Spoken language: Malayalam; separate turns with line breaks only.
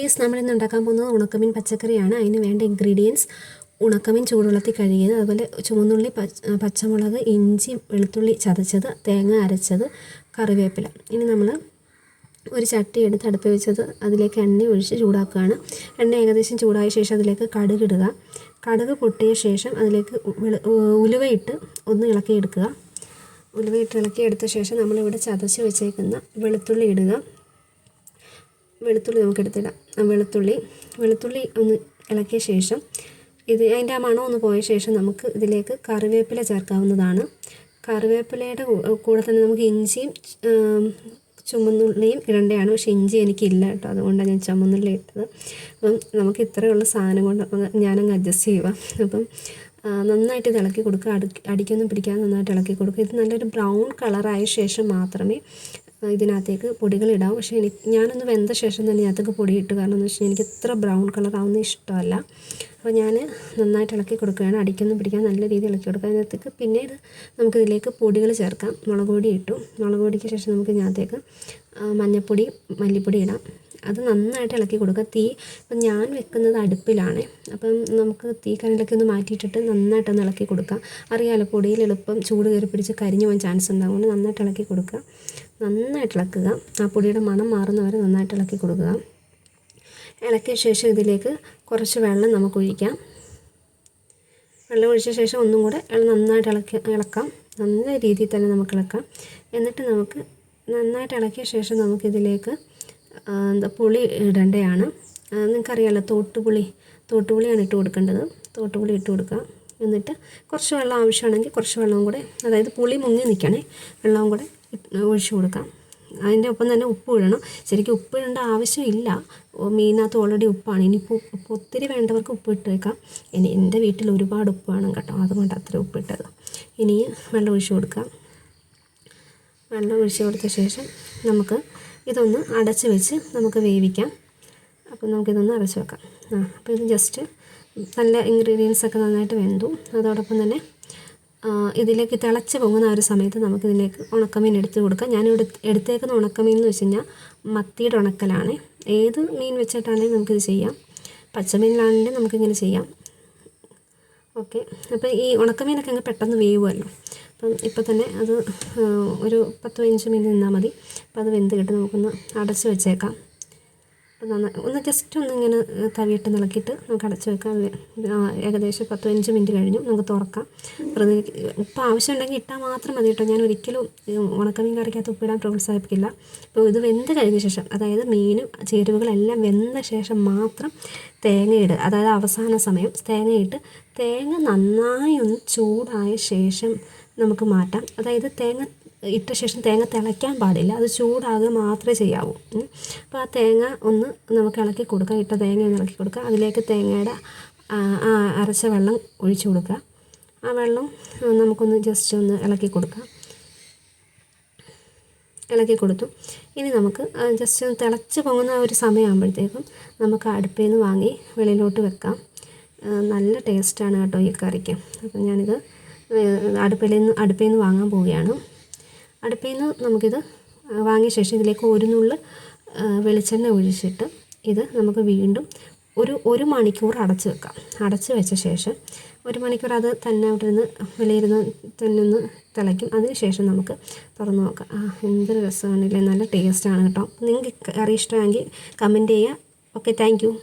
യെസ്, നമ്മളിന്ന് ഉണ്ടാക്കാൻ പോകുന്നത് ഉണക്കമീൻ പച്ചക്കറിയാണ്. അതിന് വേണ്ട ഇൻഗ്രീഡിയൻസ്: ഉണക്കമീൻ ചൂടുവെള്ളത്തിൽ കഴുകിയത്, അതുപോലെ ചുവന്നുള്ളി, പച്ചമുളക്, ഇഞ്ചി, വെളുത്തുള്ളി ചതച്ചത്, തേങ്ങ അരച്ചത്, കറിവേപ്പില. ഇനി നമ്മൾ ഒരു ചട്ടി എടുത്ത് അടുപ്പ് വെച്ചത് അതിലേക്ക് എണ്ണ ഒഴിച്ച് ചൂടാക്കുകയാണ്. എണ്ണ ഏകദേശം ചൂടായ ശേഷം അതിലേക്ക് കടുക് ഇടുക. കടുക് പൊട്ടിയ ശേഷം അതിലേക്ക് ഉലുവയിട്ട് ഒന്ന് ഇളക്കിയെടുക്കുക. ഉലുവയിട്ട് ഇളക്കിയെടുത്ത ശേഷം നമ്മളിവിടെ ചതച്ച് വെച്ചേക്കുന്ന വെളുത്തുള്ളി ഇടുക. വെളുത്തുള്ളി നമുക്കെടുത്തിടാം. വെളുത്തുള്ളി ഒന്ന് ഇളക്കിയ ശേഷം അതിൻ്റെ ആ മണം ഒന്ന് പോയ ശേഷം നമുക്ക് ഇതിലേക്ക് കറിവേപ്പില ചേർക്കാവുന്നതാണ്. കറിവേപ്പിലയുടെ കൂടെ തന്നെ നമുക്ക് ഇഞ്ചിയും ചുമന്നുള്ളിയും ഇടേണ്ടതാണ്. പക്ഷേ ഇഞ്ചി എനിക്കില്ല കേട്ടോ, അതുകൊണ്ടാണ് ഞാൻ ചുമന്നുള്ളി ഇട്ടത്. അപ്പം നമുക്ക് ഇത്രയുള്ള സാധനം കൊണ്ട് ഞാനങ്ങ് അഡ്ജസ്റ്റ് ചെയ്യുക. അപ്പം നന്നായിട്ട് ഇത് ഇളക്കി കൊടുക്കുക. അടിക്കൊന്നും പിടിക്കാതെ നന്നായിട്ട് ഇളക്കി കൊടുക്കുക. ഇത് നല്ലൊരു ബ്രൗൺ കളറായ ശേഷം മാത്രമേ ഇതിനകത്തേക്ക് പൊടികൾ ഇടാവൂ. പക്ഷേ ഞാനൊന്ന് വെന്ത ശേഷം തന്നെ ഇതിനകത്തേക്ക് പൊടി ഇട്ടു. കാരണം എന്ന് വെച്ചാൽ എനിക്ക് ഇത്ര ബ്രൗൺ കളറാവുന്നത് ഇഷ്ടമല്ല. അപ്പോൾ ഞാൻ നന്നായിട്ട് ഇളക്കി കൊടുക്കുകയാണ്. അടിക്കൊന്നും പിടിക്കാൻ നല്ല രീതിയിൽ ഇളക്കി കൊടുക്കുക. അതിനകത്തേക്ക് പിന്നീട് നമുക്കിതിലേക്ക് പൊടികൾ ചേർക്കാം. മുളക് പൊടി ഇട്ടു. മുളക് പൊടിക്ക് ശേഷം നമുക്ക് ഇതിനകത്തേക്ക് മഞ്ഞൾപ്പൊടി, മല്ലിപ്പൊടി ഇടാം. അത് നന്നായിട്ട് ഇളക്കി കൊടുക്കുക. ഇപ്പം ഞാൻ വെക്കുന്നത് അടുപ്പിലാണ്. അപ്പം നമുക്ക് തീ കനലൊക്കെ ഒന്ന് മാറ്റിയിട്ടിട്ട് നന്നായിട്ടൊന്ന് ഇളക്കി കൊടുക്കാം. അറിയാമല്ലോ, പൊടിയിൽ എളുപ്പം ചൂട് കയറി പിടിച്ച് കരിഞ്ഞു പോകാൻ ചാൻസ് ഉണ്ട്. അതുകൊണ്ട് നന്നായിട്ട് ഇളക്കി കൊടുക്കുക. നന്നായിട്ട് ഇളക്കുക. ആ പൊടിയുടെ മണം മാറുന്നവരെ നന്നായിട്ട് ഇളക്കി കൊടുക്കുക. ഇളക്കിയ ശേഷം ഇതിലേക്ക് കുറച്ച് വെള്ളം നമുക്ക് ഒഴിക്കാം. വെള്ളം ഒഴിച്ച ശേഷം ഒന്നും കൂടെ നന്നായിട്ട് ഇളക്കാം. നല്ല രീതിയിൽ തന്നെ നമുക്ക് ഇളക്കാം. എന്നിട്ട് നമുക്ക് നന്നായിട്ട് ഇളക്കിയ ശേഷം നമുക്കിതിലേക്ക് പുളി ഇടേണ്ടതാണ്. നിങ്ങൾക്കറിയാമല്ലോ, തോട്ടുപുളിയാണ് ഇട്ട് കൊടുക്കേണ്ടത്. തോട്ടുപുളി ഇട്ട് കൊടുക്കുക. എന്നിട്ട് കുറച്ച് വെള്ളം ആവശ്യമാണെങ്കിൽ കുറച്ച് വെള്ളവും കൂടെ, അതായത് പുളി മുങ്ങി നിൽക്കണേ, വെള്ളവും കൂടെ ഒഴിച്ചു കൊടുക്കാം. അതിൻ്റെ ഒപ്പം തന്നെ ഉപ്പ് ഇടണം. ശരിക്കും ഉപ്പ് ഇടേണ്ട ആവശ്യമില്ല, മീനകത്ത് ഓൾറെഡി ഉപ്പാണ്. ഇനിയിപ്പോൾ ഉപ്പ് ഒത്തിരി വേണ്ടവർക്ക് ഉപ്പ് ഇട്ടേക്കാം. എൻ്റെ വീട്ടിൽ ഒരുപാട് ഉപ്പ് വേണം കേട്ടോ, അതുകൊണ്ട് അത്ര ഉപ്പ് ഇട്ടത്. ഇനി വെള്ളം ഒഴിച്ചു കൊടുക്കാം. വെള്ളം ഒഴിച്ചു കൊടുത്ത ശേഷം നമുക്ക് ഇതൊന്ന് അടച്ച് വെച്ച് നമുക്ക് വേവിക്കാം. അപ്പോൾ നമുക്കിതൊന്ന് അടച്ച് വെക്കാം. അപ്പോൾ ഇത് ജസ്റ്റ് നല്ല ഇൻഗ്രീഡിയൻസൊക്കെ നന്നായിട്ട് വെന്തു. അതോടൊപ്പം തന്നെ ഇതിലേക്ക് തിളച്ച് പോകുന്ന ആ ഒരു സമയത്ത് നമുക്കിതിലേക്ക് ഉണക്കമീൻ എടുത്ത് കൊടുക്കാം. ഞാനിവിടെ എടുത്തേക്കുന്ന ഉണക്കമീൻ എന്ന് വെച്ച് കഴിഞ്ഞാൽ മത്തിയുടെ ഉണക്കലാണ്. ഏത് മീൻ വെച്ചിട്ടാണെങ്കിലും നമുക്കിത് ചെയ്യാം. പച്ചമീനിലാണെങ്കിലും നമുക്കിങ്ങനെ ചെയ്യാം. ഓക്കെ, അപ്പോൾ ഈ ഉണക്കമീനൊക്കെ അങ്ങ് പെട്ടെന്ന് വേവുമല്ലോ. അപ്പം ഇപ്പോൾ തന്നെ അത് ഒരു 10-15 മിനിറ്റ് നിന്നാൽ മതി. അപ്പോൾ അത് വെന്ത് കിട്ടും. നമുക്കൊന്ന് അടച്ച് വെച്ചേക്കാം. അപ്പോൾ ഒന്ന് ജസ്റ്റ് ഒന്നിങ്ങനെ തവിയിട്ട് ഇളക്കിയിട്ട് നമുക്ക് അടച്ച് വെക്കാം. ഏകദേശം 10-15 മിനിറ്റ് കഴിഞ്ഞു. നമുക്ക് തുറക്കാം. വെറുതെ ഉപ്പ് ആവശ്യമുണ്ടെങ്കിൽ ഇട്ടാൽ മാത്രം മതി കേട്ടോ. ഞാൻ ഒരിക്കലും ഉണക്കമീൻ കറിക്കകത്ത് ഉപ്പിടാൻ പ്രോത്സാഹിപ്പിക്കില്ല. അപ്പോൾ ഇത് വെന്ത് കഴിഞ്ഞ ശേഷം, അതായത് മീനും ചേരുവകളെല്ലാം വെന്ത ശേഷം മാത്രം തേങ്ങ ഇടുക. അതായത് അവസാന സമയം തേങ്ങയിട്ട്, തേങ്ങ നന്നായി ഒന്ന് ചൂടായ ശേഷം നമുക്ക് മാറ്റാം. അതായത് തേങ്ങ ഇട്ട ശേഷം തേങ്ങ തിളയ്ക്കാൻ പാടില്ല, അത് ചൂടാകുക മാത്രമേ ചെയ്യാവൂ. അപ്പോൾ ആ തേങ്ങ ഒന്ന് നമുക്ക് ഇളക്കി കൊടുക്കുക. ഇട്ട തേങ്ങ ഒന്ന് ഇളക്കി കൊടുക്കുക. അതിലേക്ക് തേങ്ങയുടെ അരച്ച വെള്ളം ഒഴിച്ചു കൊടുക്കുക. ആ വെള്ളം നമുക്കൊന്ന് ജസ്റ്റ് ഒന്ന് ഇളക്കി കൊടുക്കാം. ഇളക്കി കൊടുത്തു. ഇനി നമുക്ക് ജസ്റ്റ് ഒന്ന് തിളച്ച് പോകുന്ന ഒരു സമയമാകുമ്പോഴത്തേക്കും നമുക്ക് അടുപ്പിൽ നിന്ന് വാങ്ങി വെളിയിലോട്ട് വെക്കാം. നല്ല ടേസ്റ്റാണ് കേട്ടോ ഈ കറിക്ക്. അപ്പം ഞാനിത് അടുപ്പിൽ നിന്ന് വാങ്ങാൻ പോവുകയാണ്. അടുപ്പിൽ നിന്ന് നമുക്കിത് വാങ്ങിയ ശേഷം ഇതിലേക്ക് ഒരു നുള്ള് വെളിച്ചെണ്ണ ഒഴിച്ചിട്ട് ഇത് നമുക്ക് വീണ്ടും ഒരു മണിക്കൂർ അടച്ച് വെക്കാം. അടച്ച് വെച്ച ശേഷം 1 മണിക്കൂർ അത് തന്നെ അവിടെ നിന്ന് വെളിയിരുന്ന് തന്നെ ഒന്ന് തിളയ്ക്കും. അതിന് ശേഷം നമുക്ക് തുറന്ന് നോക്കാം. എന്തൊരു രസമാണില്ലേ, നല്ല ടേസ്റ്റാണ് കേട്ടോ. നിങ്ങൾക്ക് കറി ഇഷ്ടമാണെങ്കിൽ കമൻറ്റ് ചെയ്യുക. Okay, thank you.